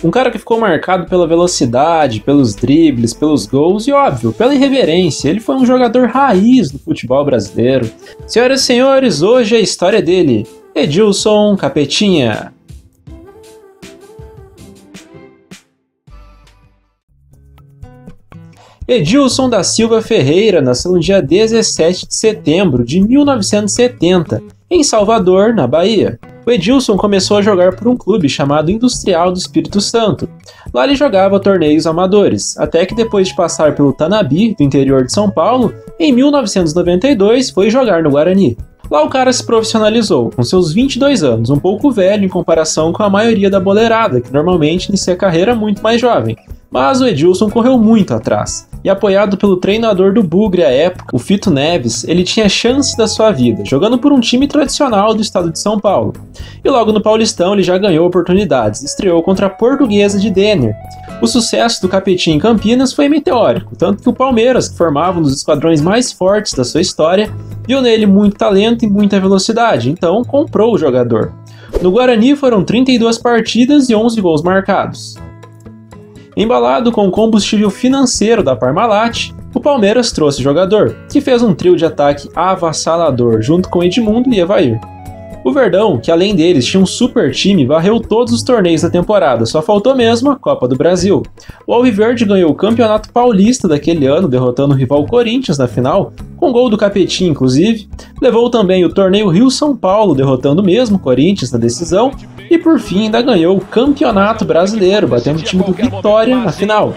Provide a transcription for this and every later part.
Um cara que ficou marcado pela velocidade, pelos dribles, pelos gols e, óbvio, pela irreverência. Ele foi um jogador raiz do futebol brasileiro. Senhoras e senhores, hoje é a história dele, Edilson Capetinha. Edilson da Silva Ferreira nasceu no dia 17 de setembro de 1970, em Salvador, na Bahia. O Edilson começou a jogar por um clube chamado Industrial do Espírito Santo. Lá ele jogava torneios amadores, até que depois de passar pelo Tanabi, do interior de São Paulo, em 1992 foi jogar no Guarani. Lá o cara se profissionalizou, com seus 22 anos, um pouco velho em comparação com a maioria da boleirada, que normalmente inicia a carreira muito mais jovem. Mas o Edilson correu muito atrás, e apoiado pelo treinador do Bugre à época, o Fito Neves, ele tinha chance da sua vida, jogando por um time tradicional do estado de São Paulo. E logo no Paulistão ele já ganhou oportunidades, estreou contra a Portuguesa de Denner. O sucesso do Capetinha em Campinas foi meteórico, tanto que o Palmeiras, que formava um dos esquadrões mais fortes da sua história, viu nele muito talento e muita velocidade, então comprou o jogador. No Guarani foram 32 partidas e 11 gols marcados. Embalado com o combustível financeiro da Parmalat, o Palmeiras trouxe o jogador, que fez um trio de ataque avassalador junto com Edmundo e Evair. O Verdão, que além deles tinha um super time, varreu todos os torneios da temporada, só faltou mesmo a Copa do Brasil. O Alviverde ganhou o Campeonato Paulista daquele ano, derrotando o rival Corinthians na final, com gol do Capetinha inclusive. Levou também o torneio Rio-São Paulo, derrotando mesmo o Corinthians na decisão. E por fim ainda ganhou o Campeonato Brasileiro, batendo o time do Vitória na final.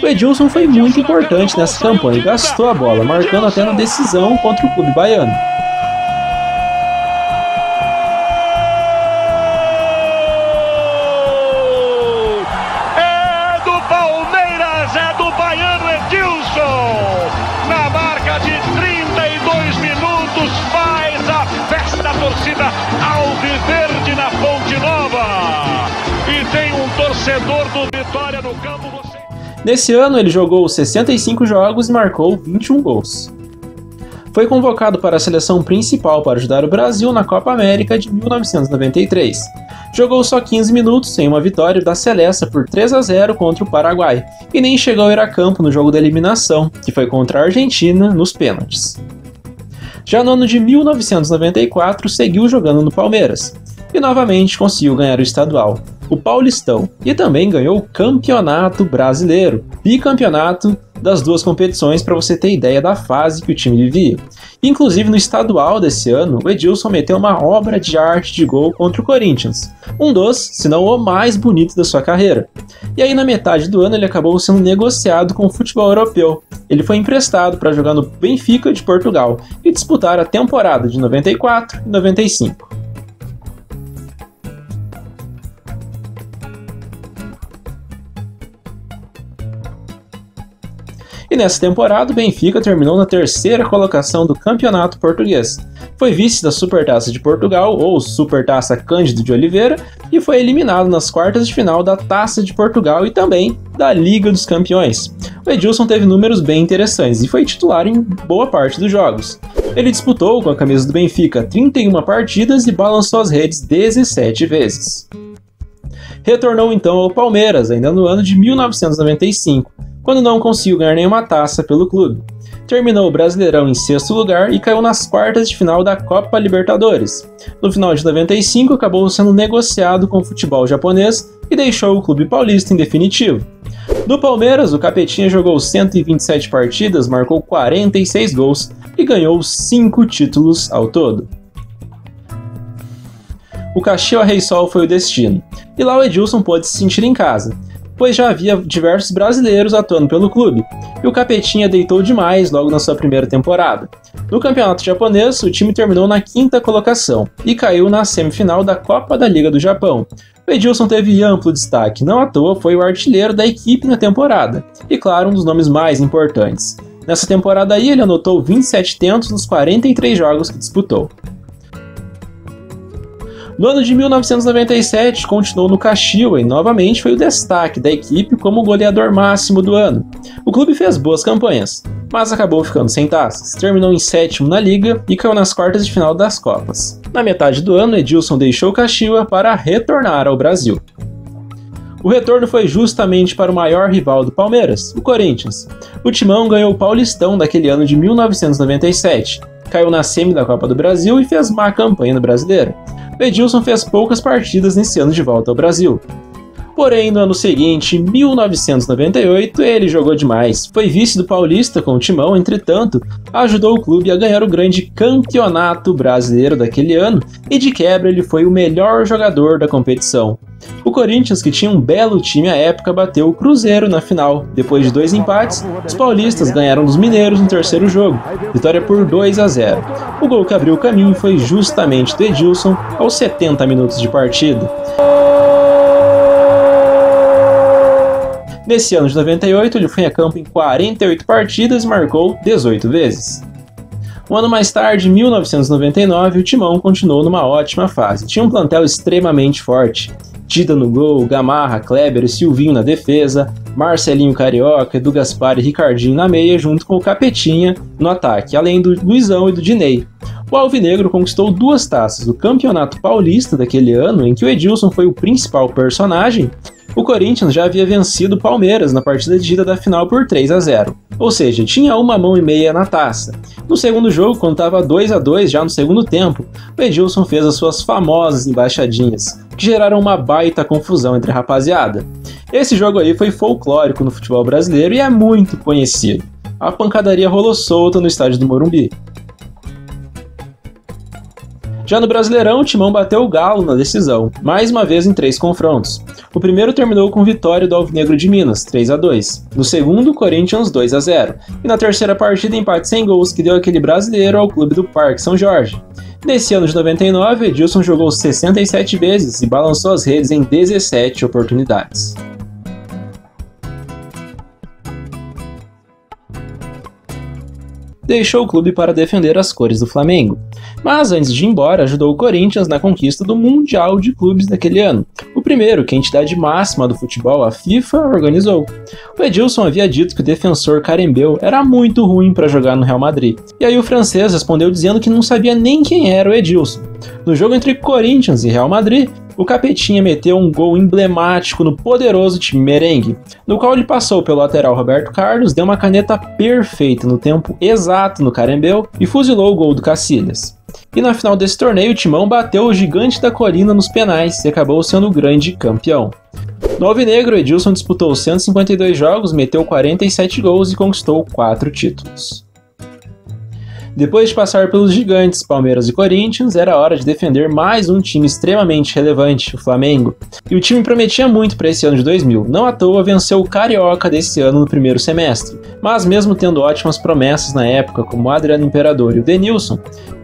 O Edilson foi muito importante nessa campanha e gastou a bola, marcando até na decisão contra o clube baiano. É do Palmeiras, é do baiano Edilson! Na marca de 32 minutos faz a festa da torcida alviverde na Fonte Nova. E tem um torcedor do Vitória no campo. Nesse ano ele jogou 65 jogos e marcou 21 gols. Foi convocado para a seleção principal para ajudar o Brasil na Copa América de 1993. Jogou só 15 minutos em uma vitória da Celeste por 3-0 contra o Paraguai e nem chegou a ir a campo no jogo da eliminação, que foi contra a Argentina nos pênaltis. Já no ano de 1994 seguiu jogando no Palmeiras e novamente conseguiu ganhar o estadual, o Paulistão, e também ganhou o Campeonato Brasileiro, bicampeonato das duas competições, para você ter ideia da fase que o time vivia. Inclusive no estadual desse ano, o Edilson meteu uma obra de arte de gol contra o Corinthians, um dos, se não o mais bonito da sua carreira. E aí na metade do ano ele acabou sendo negociado com o futebol europeu. Ele foi emprestado para jogar no Benfica de Portugal e disputar a temporada de 94 e 95. E nessa temporada, o Benfica terminou na terceira colocação do Campeonato Português. Foi vice da Supertaça de Portugal, ou Supertaça Cândido de Oliveira, e foi eliminado nas quartas de final da Taça de Portugal e também da Liga dos Campeões. O Edilson teve números bem interessantes e foi titular em boa parte dos jogos. Ele disputou com a camisa do Benfica 31 partidas e balançou as redes 17 vezes. Retornou então ao Palmeiras, ainda no ano de 1995, quando não conseguiu ganhar nenhuma taça pelo clube. Terminou o Brasileirão em sexto lugar e caiu nas quartas de final da Copa Libertadores. No final de 95, acabou sendo negociado com o futebol japonês e deixou o clube paulista em definitivo. No Palmeiras, o Capetinha jogou 127 partidas, marcou 46 gols e ganhou 5 títulos ao todo. O Caxias Reysol foi o destino, e lá o Edilson pôde se sentir em casa, pois já havia diversos brasileiros atuando pelo clube, e o Capetinha deitou demais logo na sua primeira temporada. No campeonato japonês, o time terminou na 5ª colocação e caiu na semifinal da Copa da Liga do Japão. O Edilson teve amplo destaque, não à toa foi o artilheiro da equipe na temporada, e claro, um dos nomes mais importantes. Nessa temporada aí, ele anotou 27 tentos nos 43 jogos que disputou. No ano de 1997, continuou no Caxias e novamente foi o destaque da equipe como o goleador máximo do ano. O clube fez boas campanhas, mas acabou ficando sem taças, terminou em 7º na Liga e caiu nas quartas de final das Copas. Na metade do ano, Edilson deixou Caxias para retornar ao Brasil. O retorno foi justamente para o maior rival do Palmeiras, o Corinthians. O Timão ganhou o Paulistão daquele ano de 1997, caiu na semi da Copa do Brasil e fez má campanha no Brasileiro. O Edilson fez poucas partidas nesse ano de volta ao Brasil. Porém, no ano seguinte, 1998, ele jogou demais. Foi vice do Paulista com o Timão, entretanto, ajudou o clube a ganhar o grande campeonato brasileiro daquele ano e de quebra ele foi o melhor jogador da competição. O Corinthians, que tinha um belo time à época, bateu o Cruzeiro na final. Depois de 2 empates, os paulistas ganharam dos mineiros no terceiro jogo, vitória por 2-0. O gol que abriu o caminho foi justamente do Edilson aos 70 minutos de partida. Nesse ano de 98, ele foi a campo em 48 partidas e marcou 18 vezes. Um ano mais tarde, em 1999, o Timão continuou numa ótima fase. Tinha um plantel extremamente forte. Dida no gol, Gamarra, Kleber e Silvinho na defesa, Marcelinho Carioca, Edu Gaspar e Ricardinho na meia, junto com o Capetinha no ataque, além do Luizão e do Dinei. O Alvinegro conquistou 2 taças, o Campeonato Paulista daquele ano, em que o Edilson foi o principal personagem. O Corinthians já havia vencido o Palmeiras na partida de ida da final por 3-0, ou seja, tinha 1 mão e meia na taça. No segundo jogo, quando estava 2-2 já no segundo tempo, o Edilson fez as suas famosas embaixadinhas, que geraram uma baita confusão entre a rapaziada. Esse jogo aí foi folclórico no futebol brasileiro e é muito conhecido. A pancadaria rolou solta no estádio do Morumbi. Já no Brasileirão, o Timão bateu o Galo na decisão, mais uma vez em 3 confrontos. O primeiro terminou com vitória do Alvinegro de Minas, 3-2. No segundo, Corinthians 2-0. E na terceira partida, empate sem gols, que deu aquele brasileiro ao clube do Parque São Jorge. Nesse ano de 99, Edilson jogou 67 vezes e balançou as redes em 17 oportunidades. Deixou o clube para defender as cores do Flamengo. Mas antes de ir embora, ajudou o Corinthians na conquista do Mundial de Clubes daquele ano. O primeiro que a entidade máxima do futebol, a FIFA, organizou. O Edilson havia dito que o defensor Karembeu era muito ruim para jogar no Real Madrid. E aí o francês respondeu dizendo que não sabia nem quem era o Edilson. No jogo entre Corinthians e Real Madrid, o Capetinha meteu um gol emblemático no poderoso time merengue, no qual ele passou pelo lateral Roberto Carlos, deu uma caneta perfeita no tempo exato no Karembeu e fuzilou o gol do Cacilhas. E na final desse torneio, o Timão bateu o gigante da colina nos penais e acabou sendo o grande campeão. No Alvinegro, Edilson disputou 152 jogos, meteu 47 gols e conquistou 4 títulos. Depois de passar pelos gigantes Palmeiras e Corinthians, era hora de defender mais um time extremamente relevante, o Flamengo. E o time prometia muito para esse ano de 2000, não à toa venceu o Carioca desse ano no primeiro semestre. Mas mesmo tendo ótimas promessas na época, como o Adriano Imperador e o Denilson,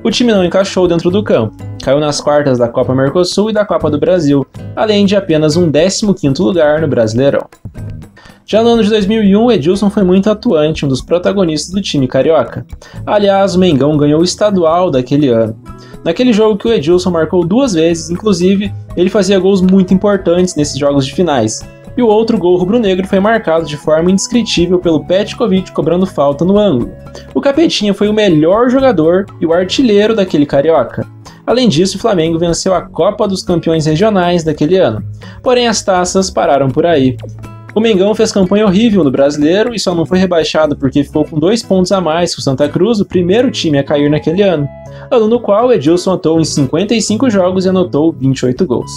o time não encaixou dentro do campo. Caiu nas quartas da Copa Mercosul e da Copa do Brasil, além de apenas um 15º lugar no Brasileirão. Já no ano de 2001, Edilson foi muito atuante, um dos protagonistas do time carioca. Aliás, o Mengão ganhou o estadual daquele ano. Naquele jogo que o Edilson marcou 2 vezes, inclusive, ele fazia gols muito importantes nesses jogos de finais. E o outro gol rubro-negro foi marcado de forma indescritível pelo Petkovic cobrando falta no ângulo. O Capetinha foi o melhor jogador e o artilheiro daquele carioca. Além disso, o Flamengo venceu a Copa dos Campeões Regionais daquele ano. Porém, as taças pararam por aí. O Mengão fez campanha horrível no Brasileiro e só não foi rebaixado porque ficou com 2 pontos a mais que o Santa Cruz, o primeiro time a cair naquele ano. Ano no qual Edilson atuou em 55 jogos e anotou 28 gols.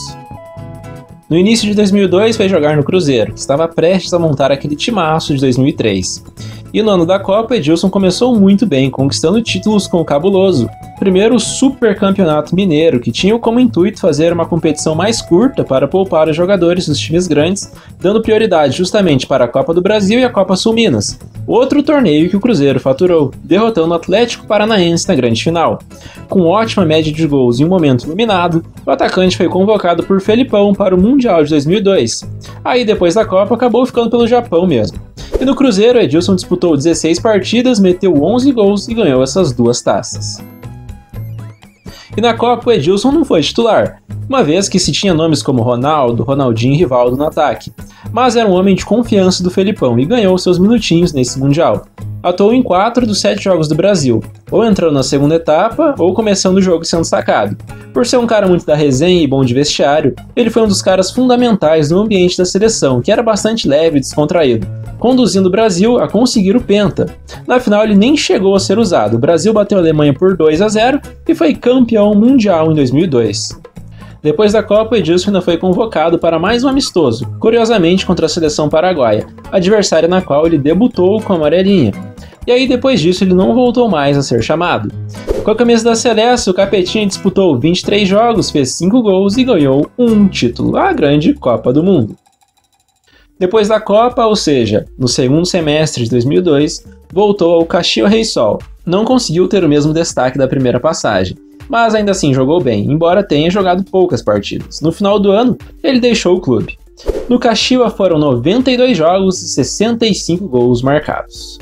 No início de 2002 foi jogar no Cruzeiro, que estava prestes a montar aquele timaço de 2003. E no ano da Copa, Edilson começou muito bem, conquistando títulos com o Cabuloso. Primeiro, o Super Campeonato Mineiro, que tinha como intuito fazer uma competição mais curta para poupar os jogadores dos times grandes, dando prioridade justamente para a Copa do Brasil e a Copa Sul Minas. Outro torneio que o Cruzeiro faturou, derrotando o Atlético Paranaense na grande final. Com ótima média de gols e um momento iluminado, o atacante foi convocado por Felipão para o Mundial de 2002. Aí, depois da Copa, acabou ficando pelo Japão mesmo. E no Cruzeiro, Edilson disputou 16 partidas, meteu 11 gols e ganhou essas 2 taças. E na Copa, o Edilson não foi titular, uma vez que se tinha nomes como Ronaldo, Ronaldinho e Rivaldo no ataque. Mas era um homem de confiança do Felipão e ganhou seus minutinhos nesse Mundial. Atuou em 4 dos 7 jogos do Brasil, ou entrando na segunda etapa, ou começando o jogo sendo sacado. Por ser um cara muito da resenha e bom de vestiário, ele foi um dos caras fundamentais no ambiente da seleção, que era bastante leve e descontraído, conduzindo o Brasil a conseguir o penta. Na final ele nem chegou a ser usado, o Brasil bateu a Alemanha por 2-0 e foi campeão mundial em 2002. Depois da Copa, Edilson ainda foi convocado para mais um amistoso, curiosamente contra a seleção paraguaia, adversária na qual ele debutou com a amarelinha. E aí depois disso ele não voltou mais a ser chamado. Com a camisa da Celeste, o Capetinha disputou 23 jogos, fez 5 gols e ganhou um título, a grande Copa do Mundo. Depois da Copa, ou seja, no segundo semestre de 2002, voltou ao Caxias Reysol. Não conseguiu ter o mesmo destaque da primeira passagem, mas ainda assim jogou bem, embora tenha jogado poucas partidas. No final do ano, ele deixou o clube. No Caxias foram 92 jogos e 65 gols marcados.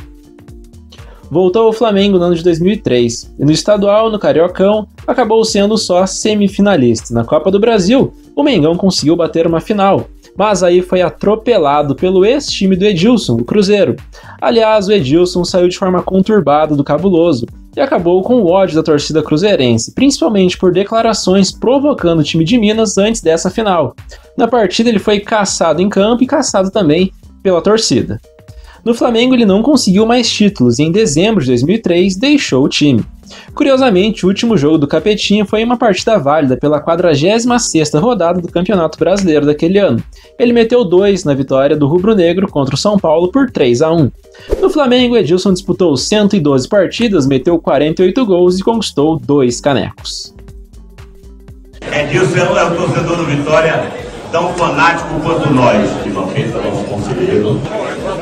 Voltou ao Flamengo no ano de 2003, e no estadual, no Cariocão, acabou sendo só semifinalista. Na Copa do Brasil, o Mengão conseguiu bater uma final, mas aí foi atropelado pelo ex-time do Edilson, o Cruzeiro. Aliás, o Edilson saiu de forma conturbada do Cabuloso e acabou com o ódio da torcida cruzeirense, principalmente por declarações provocando o time de Minas antes dessa final. Na partida ele foi caçado em campo e caçado também pela torcida. No Flamengo ele não conseguiu mais títulos e em dezembro de 2003 deixou o time. Curiosamente, o último jogo do Capetinha foi uma partida válida pela 46ª rodada do Campeonato Brasileiro daquele ano. Ele meteu 2 na vitória do rubro-negro contra o São Paulo por 3-1. No Flamengo, Edilson disputou 112 partidas, meteu 48 gols e conquistou 2 canecos. Edilson é o torcedor do Vitória tão fanático quanto nós, que não fez como conselheiro.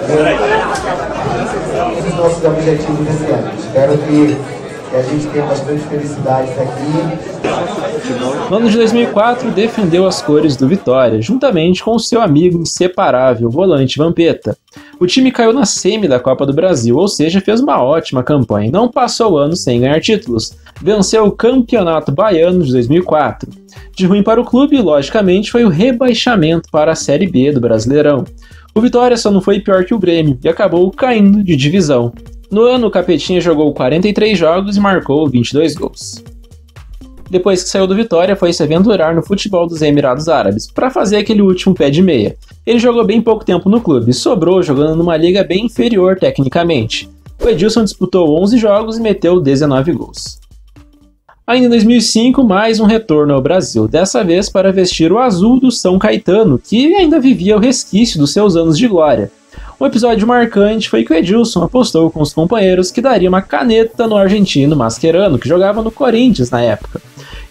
Esses são os nossos objetivos desse ano. Espero que a gente tenha bastante felicidade aqui. No ano de 2004, defendeu as cores do Vitória, juntamente com o seu amigo inseparável, volante Vampeta. O time caiu na semi da Copa do Brasil, ou seja, fez uma ótima campanha e não passou o ano sem ganhar títulos. Venceu o Campeonato Baiano de 2004. De ruim para o clube, logicamente, foi o rebaixamento para a Série B do Brasileirão. O Vitória só não foi pior que o Grêmio e acabou caindo de divisão. No ano, o Capetinha jogou 43 jogos e marcou 22 gols. Depois que saiu do Vitória, foi se aventurar no futebol dos Emirados Árabes, para fazer aquele último pé de meia. Ele jogou bem pouco tempo no clube e sobrou jogando numa liga bem inferior tecnicamente. O Edilson disputou 11 jogos e meteu 19 gols. Ainda em 2005, mais um retorno ao Brasil, dessa vez para vestir o azul do São Caetano, que ainda vivia o resquício dos seus anos de glória. Um episódio marcante foi que o Edilson apostou com os companheiros que daria uma caneta no argentino Mascherano, que jogava no Corinthians na época.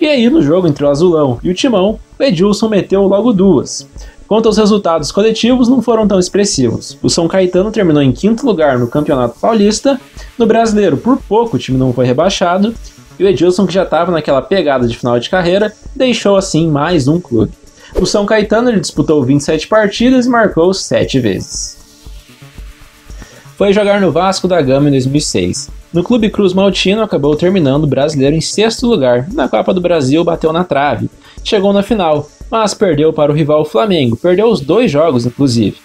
E aí, no jogo entre o Azulão e o Timão, o Edilson meteu logo 2. Quanto aos resultados coletivos, não foram tão expressivos. O São Caetano terminou em 5º lugar no Campeonato Paulista, no Brasileiro por pouco o time não foi rebaixado, e o Edilson, que já estava naquela pegada de final de carreira, deixou assim mais um clube. O São Caetano ele disputou 27 partidas e marcou 7 vezes. Foi jogar no Vasco da Gama em 2006. No Clube Cruz Maltino acabou terminando o brasileiro em 6º lugar. Na Copa do Brasil bateu na trave. Chegou na final, mas perdeu para o rival Flamengo. Perdeu os 2 jogos, inclusive.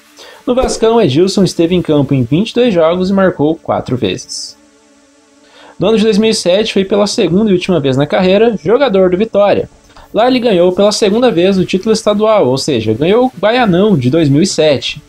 No Vascão, Edilson esteve em campo em 22 jogos e marcou 4 vezes. No ano de 2007, foi pela segunda e última vez na carreira jogador do Vitória. Lá ele ganhou pela segunda vez o título estadual, ou seja, ganhou o Baianão de 2007.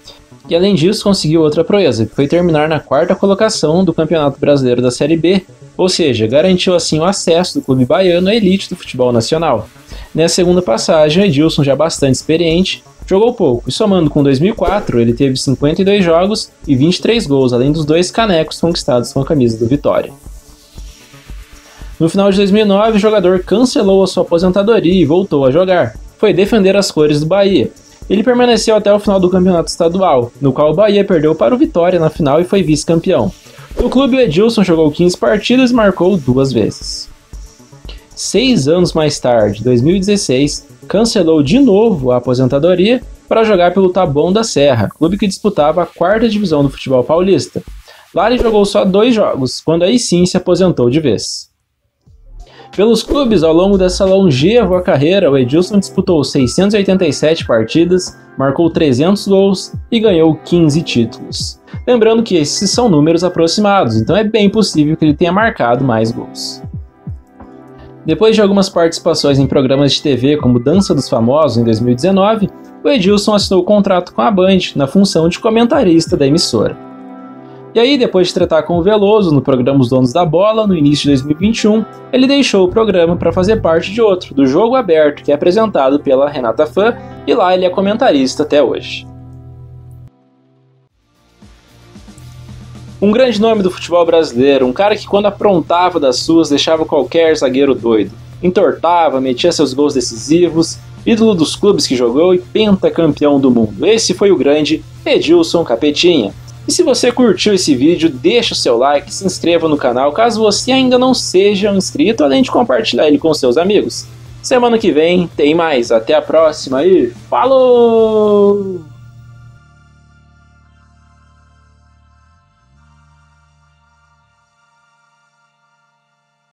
E além disso conseguiu outra proeza, que foi terminar na 4ª colocação do Campeonato Brasileiro da Série B, ou seja, garantiu assim o acesso do clube baiano à elite do futebol nacional. Nessa segunda passagem, Edilson, já bastante experiente, jogou pouco, e somando com 2004, ele teve 52 jogos e 23 gols, além dos 2 canecos conquistados com a camisa do Vitória. No final de 2009, o jogador cancelou a sua aposentadoria e voltou a jogar. Foi defender as cores do Bahia. Ele permaneceu até o final do campeonato estadual, no qual o Bahia perdeu para o Vitória na final e foi vice-campeão. No clube, o Edilson jogou 15 partidas e marcou 2 vezes. 6 anos mais tarde, 2016, cancelou de novo a aposentadoria para jogar pelo Taboão da Serra, clube que disputava a 4ª divisão do futebol paulista. Lá ele jogou só 2 jogos, quando aí sim se aposentou de vez. Pelos clubes, ao longo dessa longeva carreira, o Edilson disputou 687 partidas, marcou 300 gols e ganhou 15 títulos. Lembrando que esses são números aproximados, então é bem possível que ele tenha marcado mais gols. Depois de algumas participações em programas de TV como Dança dos Famosos em 2019, o Edilson assinou contrato com a Band na função de comentarista da emissora. E aí, depois de tratar com o Veloso no programa Os Donos da Bola, no início de 2021, ele deixou o programa para fazer parte de outro, do Jogo Aberto, que é apresentado pela Renata Fã, e lá ele é comentarista até hoje. Um grande nome do futebol brasileiro, um cara que quando aprontava das suas deixava qualquer zagueiro doido, entortava, metia seus gols decisivos, ídolo dos clubes que jogou e pentacampeão do mundo. Esse foi o grande Edilson Capetinha. E se você curtiu esse vídeo, deixa o seu like, se inscreva no canal caso você ainda não seja um inscrito, além de compartilhar ele com seus amigos. Semana que vem tem mais, até a próxima e falou!